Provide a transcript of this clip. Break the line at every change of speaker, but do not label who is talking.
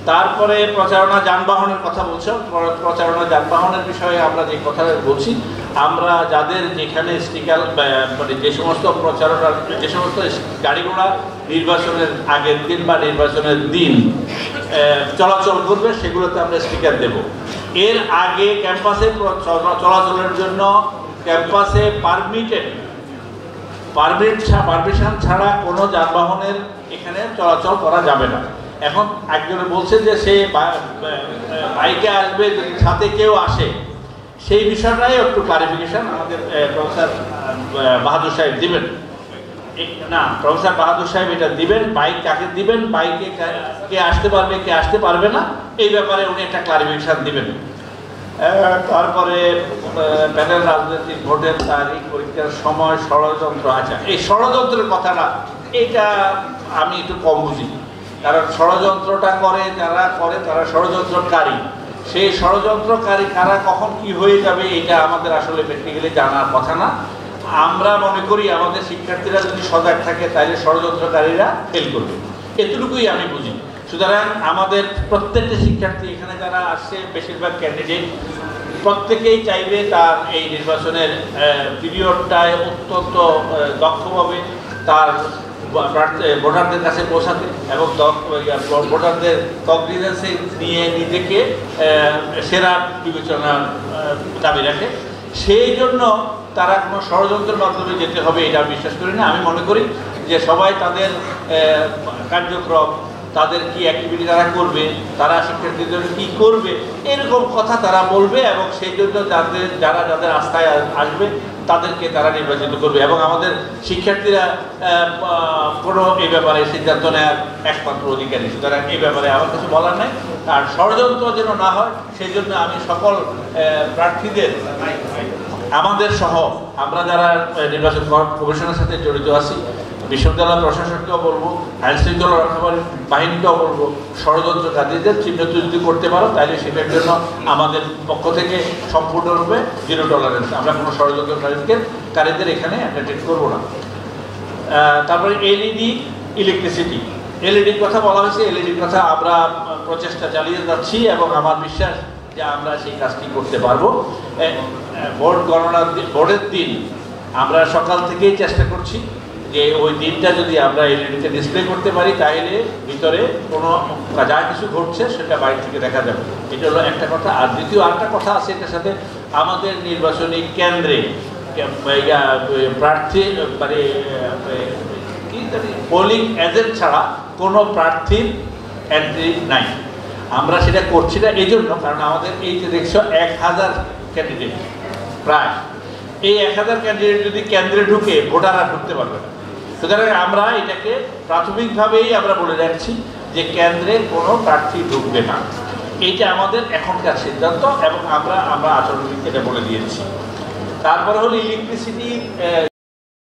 তারপরে প্রচারণা যানবাহনের কথা বলছো, প্রচারণা যানবাহনের বিষয়ে আমরা যে কথা বলছি, আমরা যাদের যেখানে স্টিকার মানে যে সমস্ত প্রচারণার যে সমস্ত গাড়িগুলা নির্বাচনের আগের দিন বা নির্বাচনের দিন চলাচল করবে সেগুলোতে আমরা স্টিকার দেব। এর আগে ক্যাম্পাসে চলাচলের জন্য ক্যাম্পাসে পারমিশন ছাড়া কোনো যানবাহনের এখানে চলাচল করা যাবে না। এখন একজনে বলছেন যে সে বাইকে আসবে, যদি সাথে কেউ আসে, সেই বিষয়টাই একটু ক্লারিফিকেশন আমাদের প্রফেসর বাহাদুর সাহেব দিবেন। না, প্রফেসর বাহাদুর সাহেব এটা দিবেন, বাইক কাকে দিবেন, বাইকে কে আসতে পারবে কে আসতে পারবে না, এই ব্যাপারে উনি একটা ক্লারিফিকেশন দিবেন। তারপরে প্যানেল রাজনৈতিক ভোটের তারিখ, পরীক্ষার সময়, ষড়যন্ত্র। আচ্ছা, এই ষড়যন্ত্রের কথাটা এটা আমি একটু কম বুঝি, কারণ ষড়যন্ত্রটা তারা ষড়যন্ত্রকারী। সেই ষড়যন্ত্রকারী কারা কখন কি হয়ে যাবে এটা আমাদের আসলে প্র্যাকটিক্যালি জানার কথা না। আমরা মনে করি আমাদের শিক্ষার্থীরা যদি সজাগ থাকে তাহলে ষড়যন্ত্রকারীরা ফেল করবে, এতটুকুই আমি বুঝি। সুতরাং আমাদের প্রত্যেকটা শিক্ষার্থী এখানে যারা আসছে, বেশিরভাগ ক্যান্ডিডেট, প্রত্যেকেই চাইবে তার এই নির্বাচনের পিরিয়ডটায় অত্যন্ত দক্ষভাবে তার ভোটারদের কাছে পৌঁছাতে এবং ভোটারদের কগনিজেন্সে নিয়ে নিজেকে সেরা বিবেচনার দাবি রাখে। সেই জন্য তারা কোনো ষড়যন্ত্রের মাধ্যমে যেতে হবে এটা বিশ্বাস করি না। আমি মনে করি যে সবাই তাদের কার্যক্রম, তাদের কি অ্যাক্টিভিটি তারা করবে, তারা শিক্ষার্থীদের কী করবে, এরকম কথা তারা বলবে এবং সেই জন্য যাদের আস্থায় আসবে তাদেরকে তারা নির্বাচিত করবে। এবং আমাদের শিক্ষার্থীরা কোনো এই ব্যাপারে সিদ্ধান্ত নেওয়ার একমাত্র অধিকারী। সুতরাং এই ব্যাপারে আমার কিছু বলার নাই। আর ষড়যন্ত্র যেন না হয় সেই জন্য আমি সকল প্রার্থীদের, আমাদের সহ আমরা যারা নির্বাচন কমিশনের সাথে জড়িত আছি, বিশ্ববিদ্যালয় প্রশাসনকেও বলবো, আইন শৃঙ্খলা রক্ষাকারী বাহিনীকেও বলবো, ষড়যন্ত্রকারীদের চিহ্নিত যদি করতে পারো তাহলে সেটার জন্য আমাদের পক্ষ থেকে সম্পূর্ণরূপে জিরো টলারেন্স। আমরা কোনো ষড়যন্ত্রকারীদের এখানে অ্যাটেন্ড করবো না। তারপরে এলইডির কথা বলা হয়েছে। এলইডির কথা আমরা প্রচেষ্টা চালিয়ে যাচ্ছি এবং আমার বিশ্বাস যে আমরা সেই কাজটি করতে পারবো। ভোটের দিন আমরা সকাল থেকেই চেষ্টা করছি যে ওই দিনটা যদি আমরা এলইডিতে ডিসপ্লে করতে পারি তাহলে ভিতরে কোনো যা কিছু ঘটছে সেটা বাইরে থেকে দেখা যাবে। এটা হলো একটা কথা। আর দ্বিতীয় আরেকটা কথা আছে এটার সাথে, আমাদের নির্বাচনী কেন্দ্রে প্রার্থী মানে পোলিং এজেন্ট ছাড়া কোনো প্রার্থীর এন্ট্রি নাই। আমরা সেটা করছি না এই জন্য, কারণ আমাদের এই যে দেখছো 1000 ক্যান্ডিডেট, প্রায় এই 1000 ক্যান্ডিডেট যদি কেন্দ্রে ঢুকে ভোটাররা ঢুকতে পারবে না। সুতরাং আমরা এটাকে প্রাথমিকভাবেই আমরা বলে রাখছি যে কেন্দ্রে কোনো প্রার্থী ঢুকবে না। এইটা আমাদের এখনকার সিদ্ধান্ত এবং আমরা আচরণবিধিতে এটা বলে দিয়েছি। তারপরে হলো ইলেকট্রিসিটি